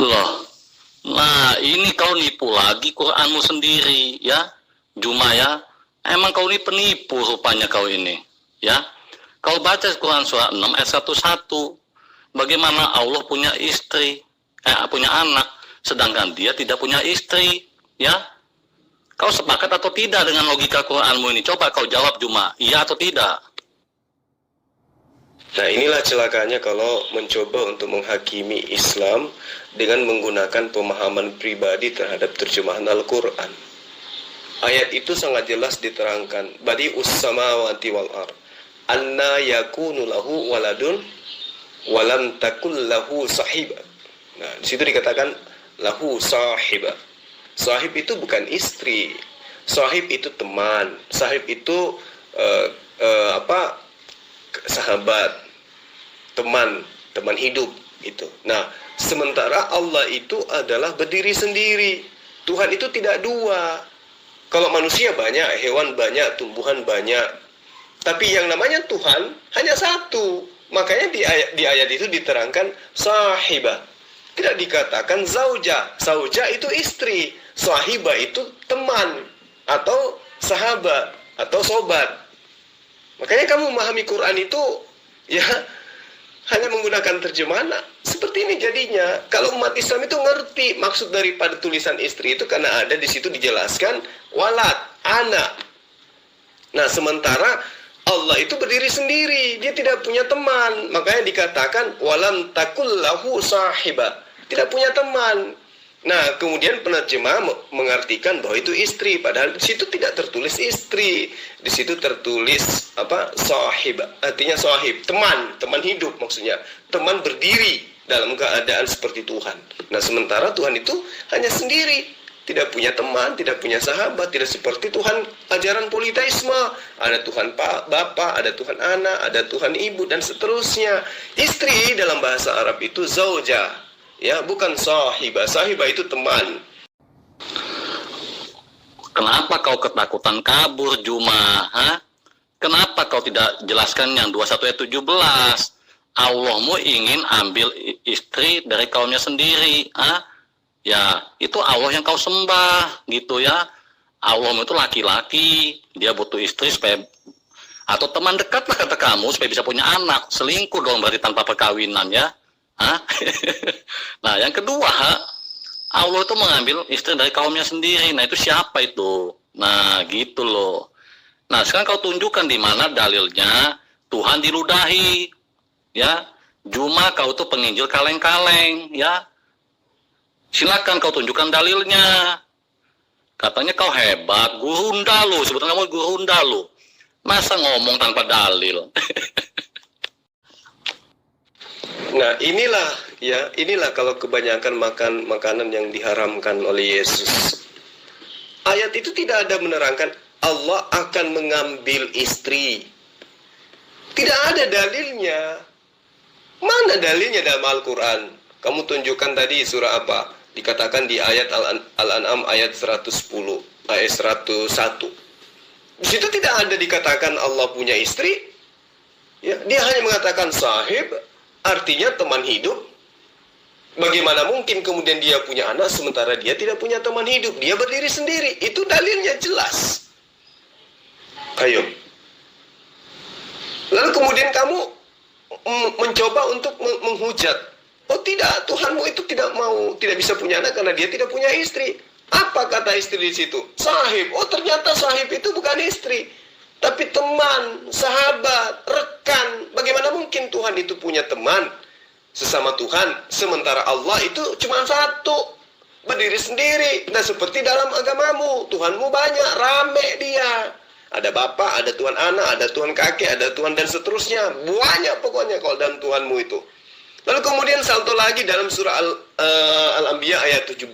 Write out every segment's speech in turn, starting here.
Loh, nah ini kau nipu lagi Quranmu sendiri ya, Juma ya. Emang kau ini penipu rupanya kau ini ya. Kau baca Quran surah 6 ayat 11. Bagaimana Allah punya istri, punya anak, sedangkan dia tidak punya istri ya. Kau sepakat atau tidak dengan logika Quranmu ini? Coba kau jawab Juma, iya atau tidak? Nah, inilah celakanya kalau mencoba untuk menghakimi Islam dengan menggunakan pemahaman pribadi terhadap terjemahan Al-Quran. Ayat itu sangat jelas diterangkan, badi'us samawati wal ard, anna yakunu lahu waladun walam takul lahu sahiba. Nah, di situ dikatakan lahu sahiba. Sahib itu bukan istri. Sahib itu teman. Sahib itu sahabat, teman hidup itu. Nah, sementara Allah itu adalah berdiri sendiri. Tuhan itu tidak dua. Kalau manusia banyak, hewan banyak, tumbuhan banyak. Tapi yang namanya Tuhan hanya satu. Makanya di ayat itu diterangkan sahibah. Tidak dikatakan zauja. Zauja itu istri. Sahibah itu teman atau sahabat atau sobat. Makanya kamu memahami Quran itu ya hanya menggunakan terjemahan seperti ini jadinya. Kalau umat Islam itu ngerti maksud daripada tulisan istri itu, karena ada di situ dijelaskan walad, anak. Nah, sementara Allah itu berdiri sendiri, dia tidak punya teman. Makanya dikatakan walam takul lahu sahiba, tidak punya teman. Nah, kemudian penerjemah mengartikan bahwa itu istri, padahal di situ tidak tertulis istri. Di situ tertulis sahib, artinya sahib, teman hidup maksudnya. Teman berdiri dalam keadaan seperti Tuhan. Nah, sementara Tuhan itu hanya sendiri, tidak punya teman, tidak punya sahabat, tidak seperti Tuhan ajaran politeisme. Ada Tuhan Bapa, ada Tuhan Anak, ada Tuhan Ibu, dan seterusnya. Istri dalam bahasa Arab itu zauja. Ya, bukan sahibah. Sahibah itu teman. Kenapa kau ketakutan kabur, Juma? Kenapa kau tidak jelaskan yang 21 ayat 17? Allahmu ingin ambil istri dari kaumnya sendiri. Ya, itu Allah yang kau sembah, gitu ya. Allahmu itu laki-laki, dia butuh istri supaya, atau teman dekat lah kata kamu, supaya bisa punya anak. Selingkuh dong berarti tanpa perkawinan ya. Nah, yang kedua, Allah itu mengambil istri dari kaumnya sendiri. Nah, itu siapa itu? Nah, gitu loh. Nah, sekarang kau tunjukkan di mana dalilnya Tuhan diludahi. Ya, Juma kau itu penginjil kaleng-kaleng, ya. Silakan kau tunjukkan dalilnya. Katanya kau hebat, gurunda lu, sebetulnya kamu gurunda lu. Masa ngomong tanpa dalil? Nah, inilah kalau kebanyakan makan makanan yang diharamkan oleh Yesus. Ayat itu tidak ada menerangkan Allah akan mengambil istri. Tidak ada dalilnya. Mana dalilnya dalam Al-Quran? Kamu tunjukkan tadi surah apa? Dikatakan di ayat Al-An'am ayat 110, ayat 101. Di situ tidak ada dikatakan Allah punya istri. Ya, dia hanya mengatakan sahib, artinya teman hidup. Bagaimana mungkin kemudian dia punya anak sementara dia tidak punya teman hidup? Dia berdiri sendiri. Itu dalilnya jelas. Ayo. Lalu kemudian kamu mencoba untuk menghujat. Oh tidak, Tuhanmu itu tidak bisa punya anak karena dia tidak punya istri. Apa kata istri di situ? Sahib. Oh ternyata sahib itu bukan istri, tapi teman, sahabat, rekan. Bagaimana mungkin Tuhan itu punya teman sesama Tuhan, sementara Allah itu cuma satu, berdiri sendiri. Nah, seperti dalam agamamu, Tuhanmu banyak, rame dia. Ada Bapa, ada Tuhan Anak, ada Tuhan Kakek, ada Tuhan dan seterusnya. Banyak pokoknya kalau dalam Tuhanmu itu. Lalu kemudian salto lagi dalam surah Al-Anbiya ayat 17.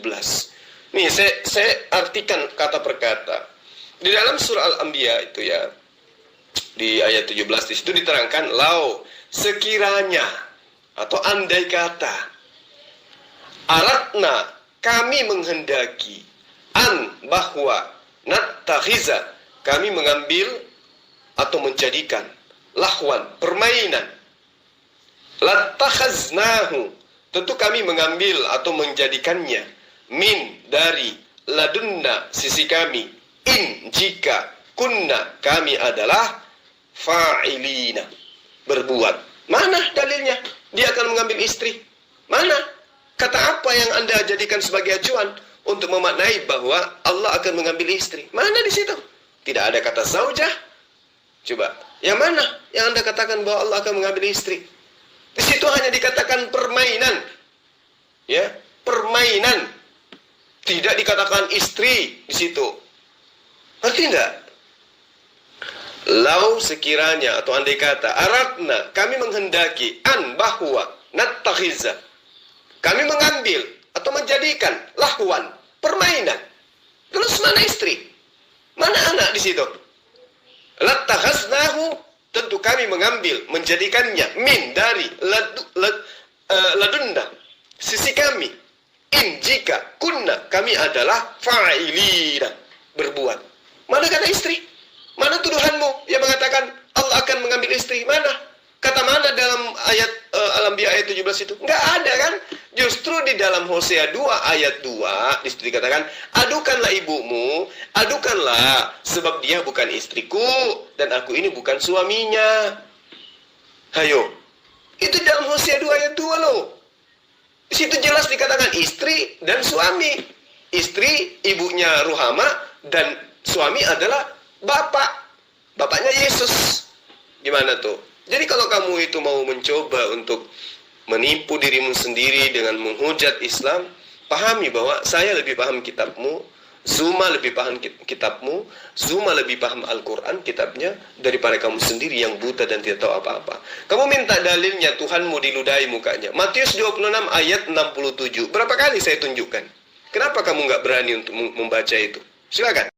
Nih, saya artikan kata per kata. Di dalam surah Al-Anbiya itu ya, di ayat 17 di situ diterangkan, lau sekiranya atau andai kata, aratna kami menghendaki, bahwa natakhiza kami mengambil atau menjadikan lahwan permainan, latakhaznahu tentu kami mengambil atau menjadikannya min dari ladunna sisi kami, in jika kunna kami adalah fa'ilina berbuat. Mana dalilnya dia akan mengambil istri? Mana? Kata apa yang Anda jadikan sebagai acuan untuk memaknai bahwa Allah akan mengambil istri? Mana di situ? Tidak ada kata zaujah. Coba, yang mana yang Anda katakan bahwa Allah akan mengambil istri? Di situ hanya dikatakan permainan. Ya, permainan. Tidak dikatakan istri di situ. Ngerti enggak? Lau sekiranya atau andai kata aratna, kami menghendaki an bahwa nattakhiza, kami mengambil atau menjadikan lahwan, permainan. Terus mana istri? Mana anak di situ? Lattakhaznahu, tentu kami mengambil, menjadikannya min dari ladunna sisi kami. In jika kunna kami adalah fa'ilina berbuat. Mana kata istri? Mana tuduhanmu yang mengatakan Allah akan mengambil istri? Mana? Kata mana dalam ayat Al-Anbiya ayat 17 itu? Enggak ada kan? Justru di dalam Hosea 2 ayat 2 di situ dikatakan, adukanlah ibumu, adukanlah sebab dia bukan istriku dan aku ini bukan suaminya. Hayo. Itu dalam Hosea 2 ayat 2 loh. Di situ jelas dikatakan istri dan suami. Istri ibunya Ruhama dan suami adalah bapak. Bapaknya Yesus. Gimana tuh? Jadi kalau kamu itu mau mencoba untuk menipu dirimu sendiri dengan menghujat Islam, pahami bahwa saya lebih paham kitabmu, Zuma lebih paham kitabmu, Zuma lebih paham Al-Quran kitabnya daripada kamu sendiri yang buta dan tidak tahu apa-apa. Kamu minta dalilnya Tuhanmu diludahi mukanya. Matius 26 ayat 67. Berapa kali saya tunjukkan? Kenapa kamu nggak berani untuk membaca itu? Silakan.